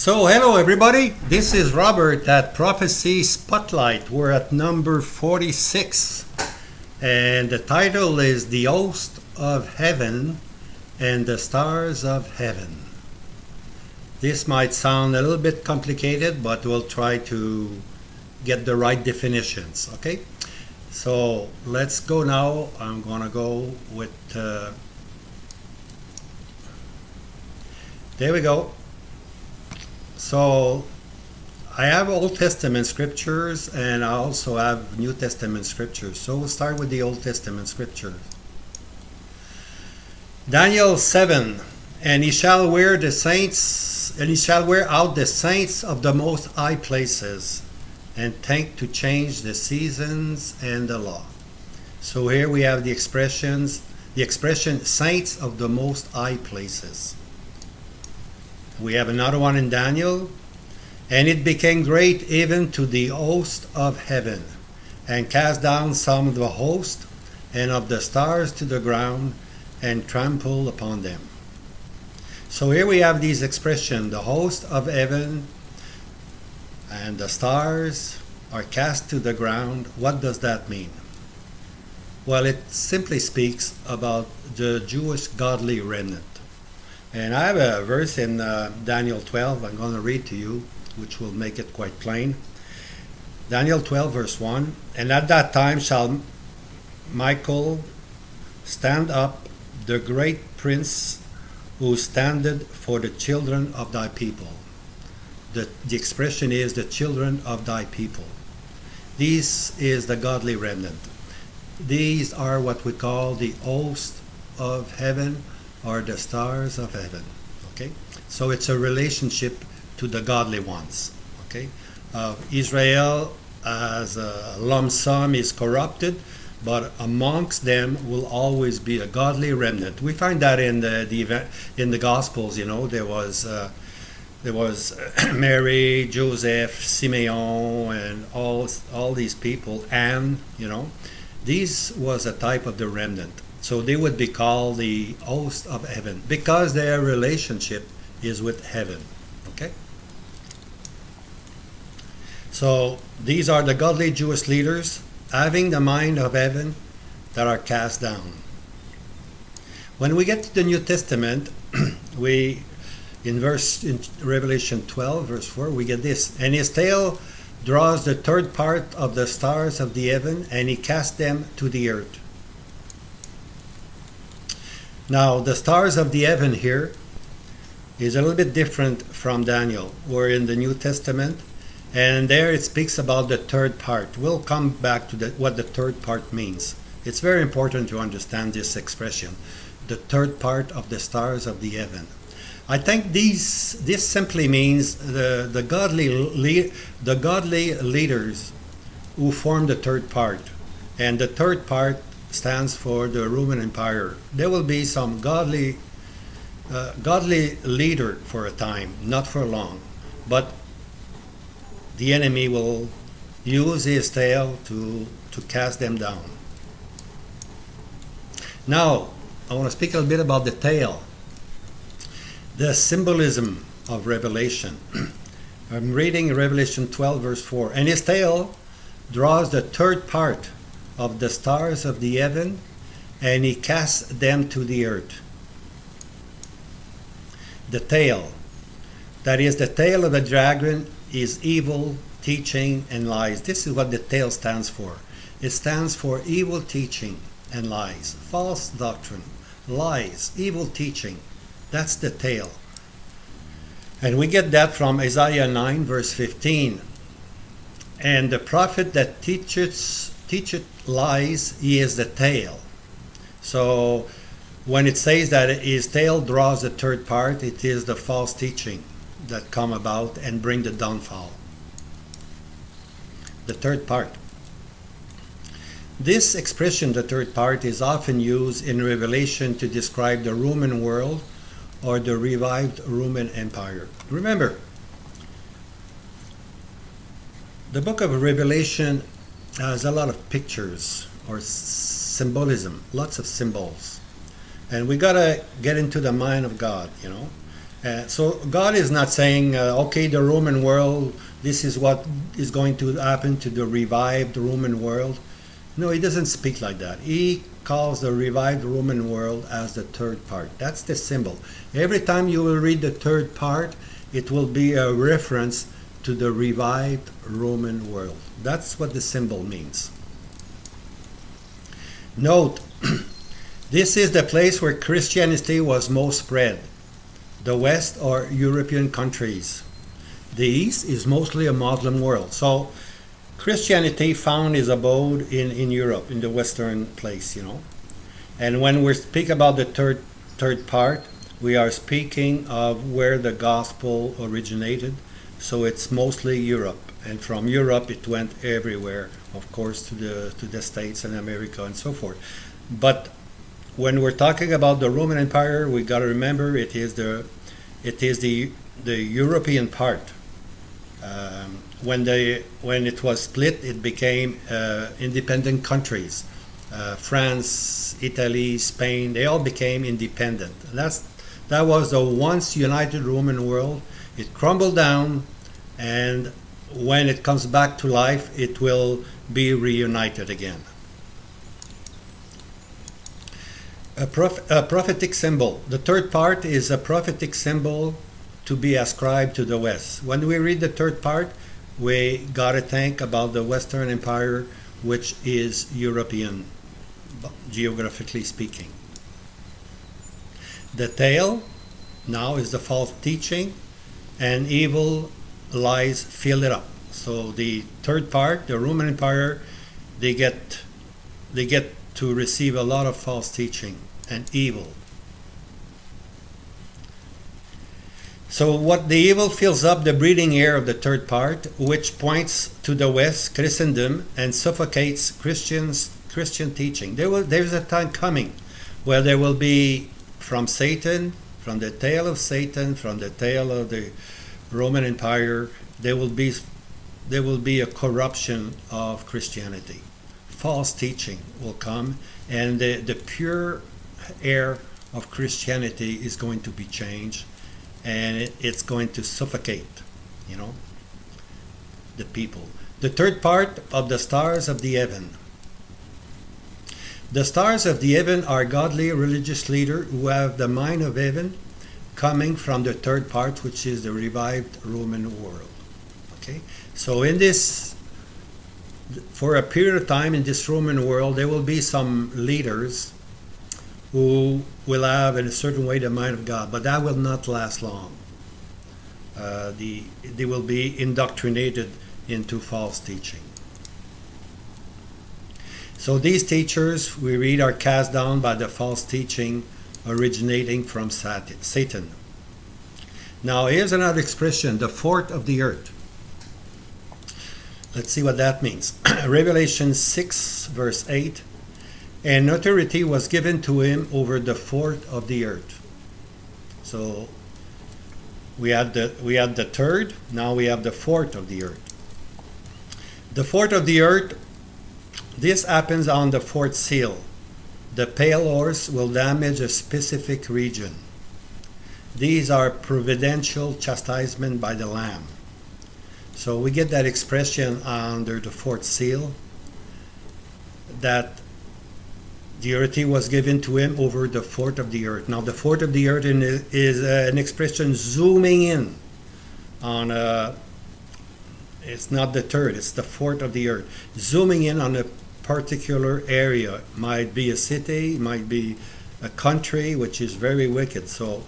So, hello everybody. This is Robert at Prophecy Spotlight. We're at number 46, and the title is The Host of Heaven and the Stars of Heaven. This might sound a little bit complicated, but we'll try to get the right definitions, okay? So, let's go now. I'm gonna go with, there we go. So I have Old Testament scriptures and I also have New Testament scriptures. So we'll start with the Old Testament scriptures. Daniel 7, and he shall wear the saints, and he shall wear out the saints of the most high places, and think to change the seasons and the law. So here we have the expression saints of the most high places. We have another one in Daniel. And it became great even to the host of heaven, and cast down some of the host and of the stars to the ground, and trampled upon them. So here we have these expressions: the host of heaven and the stars are cast to the ground. What does that mean? Well, it simply speaks about the Jewish godly remnant. And I have a verse in Daniel 12 I'm going to read to you, which will make it quite plain. Daniel 12 verse 1, and at that time shall Michael stand up, the great prince, who standeth for the children of thy people. The expression is the children of thy people. This is the godly remnant. These are what we call the host of heaven, or the stars of heaven. Okay, so it's a relationship to the godly ones. Okay, Israel as a lump sum is corrupted, but amongst them will always be a godly remnant. We find that in the Gospels. You know, there was Mary, Joseph, Simeon, and all these people, and these was a type of the remnant. So they would be called the host of heaven because their relationship is with heaven. Okay? So these are the godly Jewish leaders having the mind of heaven that are cast down. When we get to the New Testament, in Revelation 12 verse 4, we get this: and his tail draws the third part of the stars of the heaven, and he cast them to the earth. Now, the stars of the heaven here is a little bit different from Daniel. We're in the New Testament, and there it speaks about the third part. We'll come back to what the third part means. It's very important to understand this expression, the third part of the stars of the heaven. I think this simply means the godly leaders who form the third part, and the third part stands for the Roman Empire. There will be some godly leader for a time, not for long, but the enemy will use his tail to cast them down. Now, I want to speak a little bit about the tail, the symbolism of Revelation. I'm reading Revelation 12 verse 4, and his tail draws the third part of the stars of the heaven, and he casts them to the earth. The tail, that is the tail of the dragon, is evil, teaching, and lies. This is what the tail stands for. It stands for evil teaching and lies, false doctrine, lies, evil teaching. That's the tail. And we get that from Isaiah 9 verse 15. And the prophet that teacheth lies, he is the tail. So when it says that his tail draws the third part, it is the false teaching that come about and bring the downfall. The third part. This expression, the third part, is often used in Revelation to describe the Roman world or the revived Roman Empire. Remember, the book of Revelation has a lot of pictures or symbolism, lots of symbols. And we got to get into the mind of God, So God is not saying, okay, the Roman world, this is what is going to happen to the revived Roman world. No, he doesn't speak like that. He calls the revived Roman world as the third part. That's the symbol. Every time you will read the third part, it will be a reference to the revived Roman world. That's what the symbol means. Note, this is the place where Christianity was most spread. The West are European countries. The East is mostly a Muslim world. So Christianity found its abode in Europe, in the Western place, you know. And when we speak about the third part, we are speaking of where the gospel originated. So it's mostly Europe. And from Europe it went everywhere, of course, to the States and America and so forth. But when we're talking about the Roman Empire, we got to remember it is the European part. When it was split, it became independent countries. France, Italy, Spain, they all became independent. That was the once united Roman world. It crumbled down, and when it comes back to life, it will be reunited again. A prophetic symbol. The third part is a prophetic symbol to be ascribed to the West. When we read the third part, we gotta think about the Western Empire, which is European, geographically speaking. The tail now is the false teaching, and evil lies fill it up. So the third part, the Roman Empire, they get to receive a lot of false teaching and evil. So what the evil fills up the breathing air of the third part, which points to the West, Christendom, and suffocates Christian teaching. There's a time coming where there will be from Satan, from the tail of Satan, from the tail of the Roman Empire, there will be a corruption of Christianity. False teaching will come, and the pure air of Christianity is going to be changed, and it's going to suffocate, you know, the people. The third part of the stars of the heaven. The stars of the heaven are godly religious leaders who have the mind of heaven, coming from the third part, which is the revived Roman world. Okay, so in this, for a period of time in this Roman world, there will be some leaders who will have in a certain way the mind of God, but that will not last long. They will be indoctrinated into false teaching. So these teachers, we read, are cast down by the false teaching originating from Satan. Now here's another expression, the fourth of the earth. Let's see what that means. Revelation 6 verse 8, and authority was given to him over the fourth of the earth. So we had the third, now we have the fourth of the earth. The fourth of the earth, this happens on the fourth seal. The pale horse will damage a specific region. These are providential chastisement by the Lamb. So we get that expression under the fourth seal, that the authority was given to him over the fourth of the earth. Now the fourth of the earth is an expression zooming in on it's not the third, it's the fourth of the earth. Zooming in on a particular area. It might be a city, it might be a country which is very wicked. So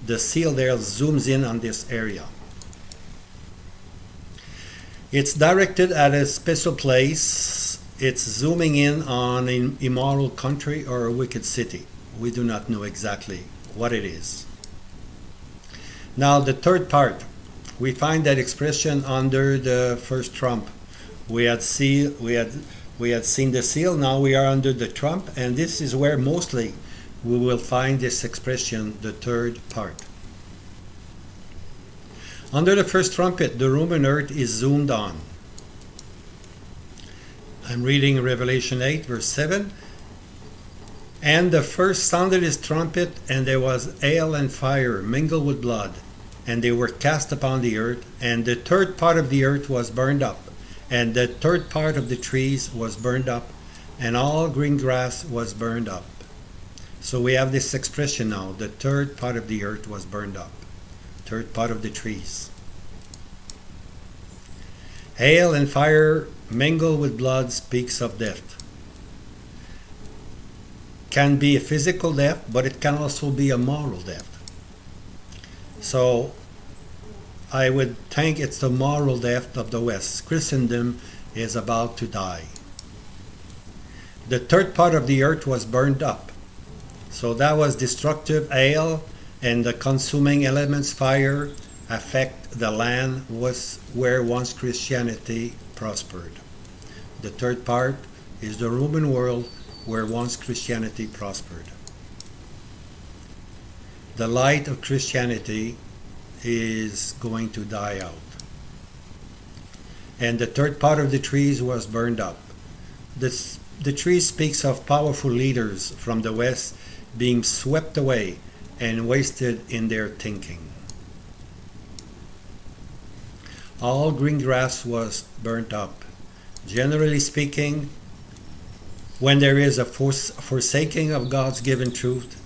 the seal there zooms in on this area. It's directed at a special place. It's zooming in on an immoral country or a wicked city. We do not know exactly what it is. Now the third part, we find that expression under the first trump. We had seen the seal, now we are under the trump, and this is where mostly we will find this expression, the third part. Under the first trumpet, the Roman earth is zoomed on. I'm reading Revelation 8 verse 7. And the first sounded his trumpet, and there was hail and fire mingled with blood, and they were cast upon the earth, and the third part of the earth was burned up, and the third part of the trees was burned up, and all green grass was burned up. So we have this expression now, the third part of the earth was burned up, third part of the trees. Hail and fire mingled with blood speaks of death. Can be a physical death, but it can also be a moral death. So I would think it's the moral death of the West. Christendom is about to die. The third part of the earth was burned up. So that was destructive hail, and the consuming elements, fire, affect the land was where once Christianity prospered. The third part is the Roman world where once Christianity prospered. The light of Christianity is going to die out. And the third part of the trees was burned up. The tree speaks of powerful leaders from the West being swept away and wasted in their thinking. All green grass was burnt up. Generally speaking, when there is a forsaking of God's given truth,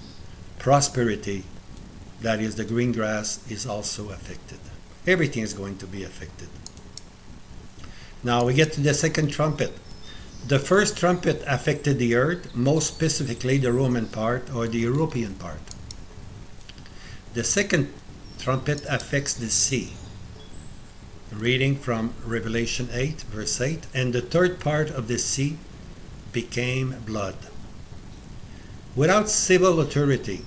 prosperity, that is the green grass, is also affected. Everything is going to be affected. Now we get to the second trumpet. The first trumpet affected the earth, most specifically the Roman part or the European part. The second trumpet affects the sea. Reading from Revelation 8, verse 8, and the third part of the sea became blood. Without civil authority,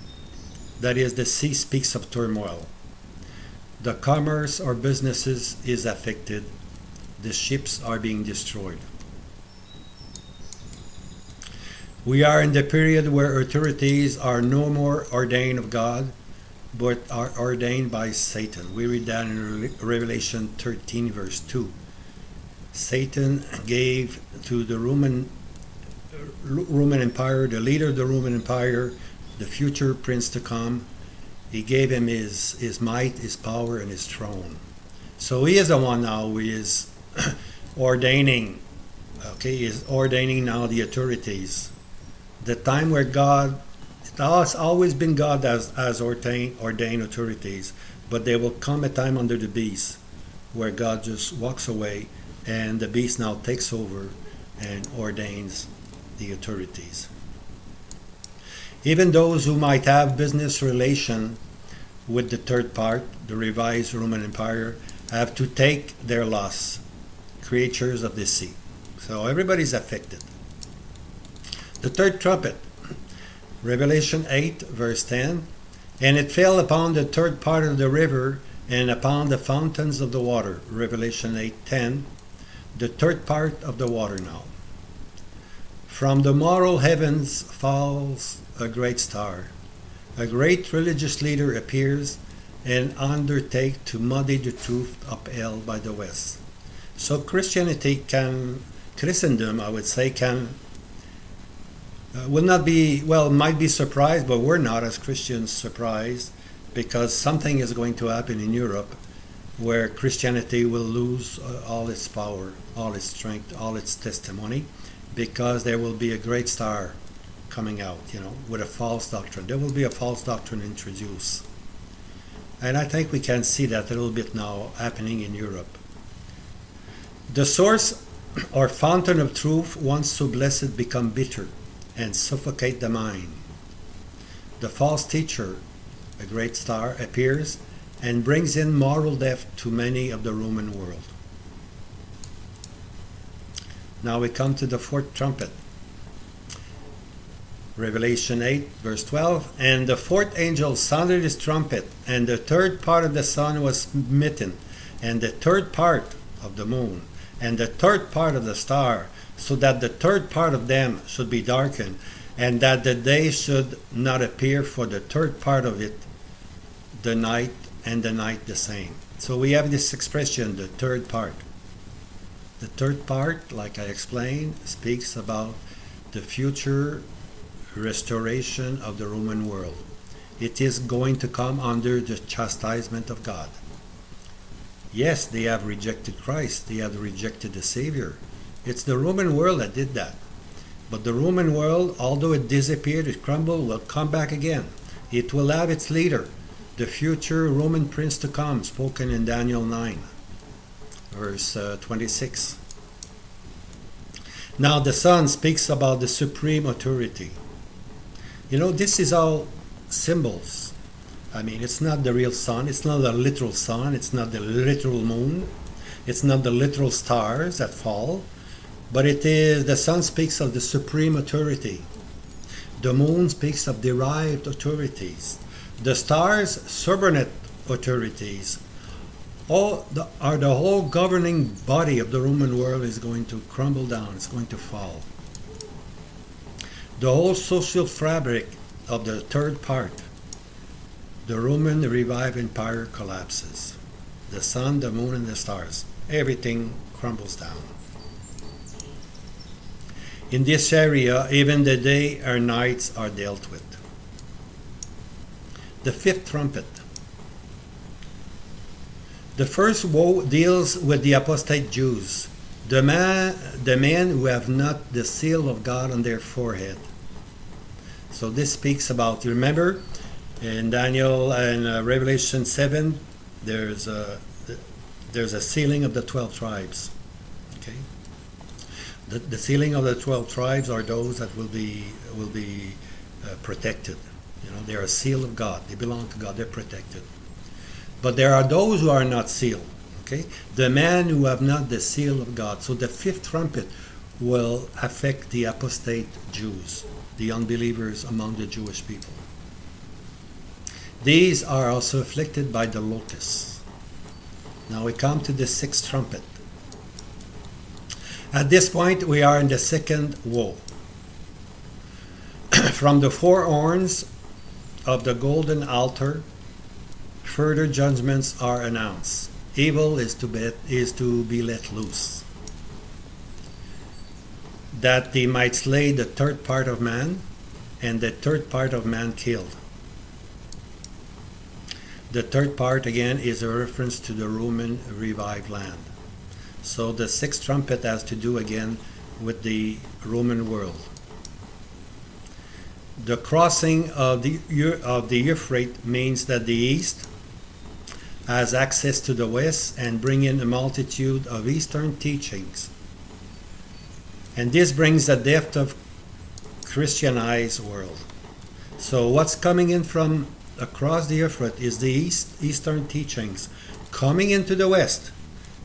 that is, the sea speaks of turmoil. The commerce or businesses is affected. The ships are being destroyed. We are in the period where authorities are no more ordained of God, but are ordained by Satan. We read that in Revelation 13, verse 2. Satan gave to the Roman Empire, the leader of the Roman Empire, the future prince to come, he gave him his might, his power, and his throne. So he is the one now who is ordaining, he is ordaining now the authorities. The time where God, it has always been God as ordained authorities, but there will come a time under the beast where God just walks away and the beast now takes over and ordains the authorities. Even those who might have business relation with the third part, the revised Roman Empire, have to take their loss, creatures of the sea. So everybody's affected. The third trumpet, Revelation 8, verse 10, and it fell upon the third part of the river and upon the fountains of the water. Revelation 8:10, the third part of the water now. From the moral heavens falls a great star. A great religious leader appears and undertakes to muddy the truth upheld by the West. So Christendom, I would say, will not be, might be surprised, but we're not as Christians surprised, because something is going to happen in Europe where Christianity will lose all its power, all its strength, all its testimony, because there will be a great star coming out, with a false doctrine. There will be a false doctrine introduced. And I think we can see that a little bit now happening in Europe. The source or fountain of truth, once so blessed, become bitter and suffocate the mind. The false teacher, a great star, appears and brings in moral death to many of the Roman world. Now we come to the fourth trumpet. Revelation 8, verse 12, and the fourth angel sounded his trumpet, and the third part of the sun was smitten, and the third part of the moon, and the third part of the star, so that the third part of them should be darkened, and that the day should not appear for the third part of it, the night, and the night the same. So we have this expression, the third part. The third part, like I explained, speaks about the future restoration of the Roman world. It is going to come under the chastisement of God. Yes, they have rejected Christ. They have rejected the Savior. It's the Roman world that did that. But the Roman world, although it disappeared, it crumbled, will come back again. It will have its leader, the future Roman prince to come, spoken in Daniel 9, verse 26. Now the Son speaks about the supreme authority. You know, this is all symbols. I mean, it's not the real sun. It's not the literal sun. It's not the literal moon. It's not the literal stars that fall. But it is, the sun speaks of the supreme authority. The moon speaks of derived authorities. The stars, subordinate authorities. The whole governing body of the Roman world is going to crumble down. It's going to fall. The whole social fabric of the third part, the Roman revived empire, collapses. The sun, the moon, and the stars, everything crumbles down. In this area, even the day or nights are dealt with. The fifth trumpet. The first woe deals with the apostate Jews, the men who have not the seal of God on their forehead. So this speaks about, you remember, in Daniel and Revelation 7, there's a sealing of the 12 tribes. Okay. The sealing of the 12 tribes are those that will be protected. You know, they are a seal of God. They belong to God. They're protected. But there are those who are not sealed. Okay, the men who have not the seal of God. So the fifth trumpet will affect the apostate Jews, the unbelievers among the Jewish people. These are also afflicted by the locusts. Now we come to the sixth trumpet. At this point, we are in the second woe. From the four horns of the golden altar, further judgments are announced. Evil is to be let loose, that they might slay the third part of man, and the third part of man killed. The third part, again, is a reference to the Roman revived land. So the sixth trumpet has to do again with the Roman world. The crossing of the Euphrates means that the east has access to the west and bring in a multitude of eastern teachings. And this brings the depth of Christianized world. So what's coming in from across the Euphrates is the eastern teachings coming into the west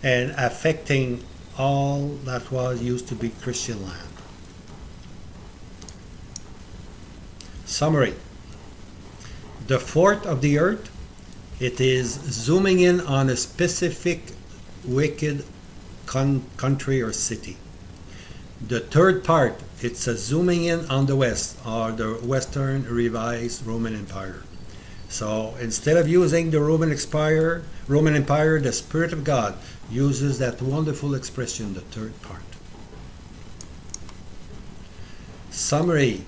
and affecting all that was used to be Christian land. Summary. The fourth of the earth, it is zooming in on a specific wicked country or city. The third part, it's a zooming in on the west, or the Western revised Roman Empire. So instead of using the Roman Empire, the Spirit of God uses that wonderful expression, the third part. Summary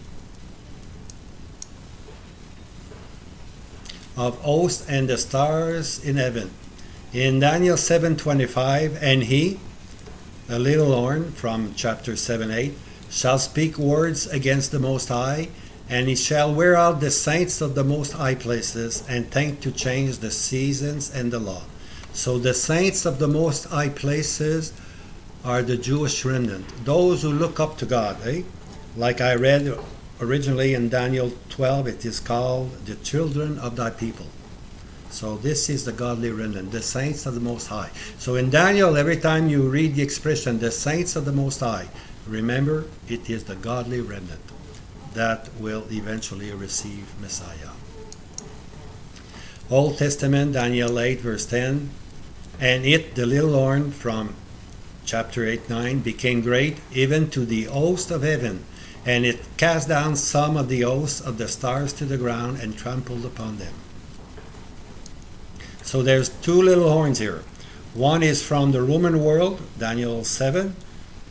of hosts and the stars in heaven. In Daniel 7:25, and he, a little horn from chapter 7:8, shall speak words against the Most High, and he shall wear out the saints of the Most High places, and think to change the seasons and the law. So the saints of the Most High places are the Jewish remnant, those who look up to God. Like I read originally in Daniel 12, it is called the children of thy people. So this is the godly remnant, the saints of the Most High. So in Daniel, every time you read the expression, the saints of the Most High, remember, it is the godly remnant that will eventually receive Messiah. Old Testament, Daniel 8, verse 10, and it, the little horn from chapter 8-9, became great, even to the host of heaven, and it cast down some of the hosts of the stars to the ground and trampled upon them. So there's two little horns here. One is from the Roman world, Daniel 7.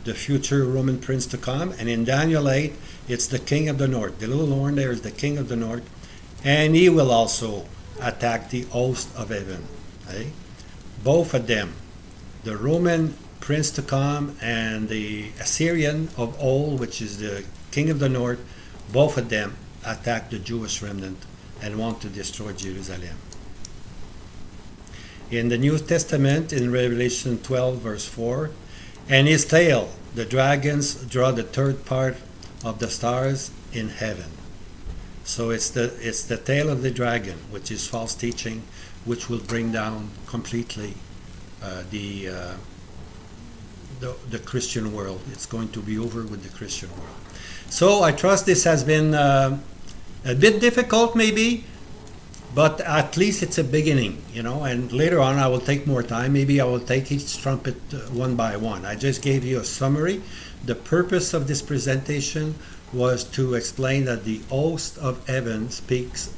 the future Roman prince to come. And in Daniel 8, it's the king of the north. The little horn there is the king of the north. And he will also attack the host of heaven. Okay? Both of them, the Roman prince to come and the Assyrian of old, which is the king of the north, both of them attack the Jewish remnant and want to destroy Jerusalem. In the New Testament, in Revelation 12, verse 4, and his tail, the dragons draw the third part of the stars in heaven. So it's the tail of the dragon, which is false teaching, which will bring down completely the Christian world. It's going to be over with the Christian world. So I trust this has been a bit difficult maybe, but at least it's a beginning, and later on I will take more time. Maybe I will take each trumpet one by one. I just gave you a summary. The purpose of this presentation was to explain that the host of heaven speaks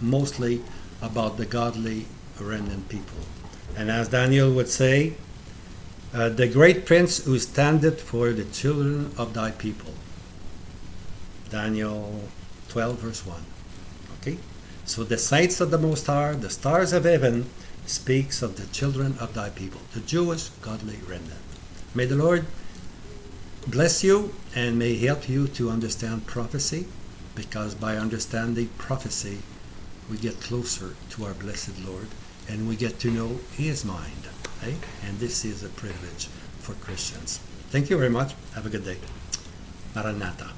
mostly about the godly remnant people. And as Daniel would say, the great prince who standeth for the children of thy people. Daniel 12 verse 1. Okay? So the saints of the Most High, the stars of heaven, speaks of the children of thy people, the Jewish godly remnant. May the Lord bless you and may help you to understand prophecy, because by understanding prophecy, we get closer to our blessed Lord and we get to know His mind. Okay? And this is a privilege for Christians. Thank you very much. Have a good day. Maranatha.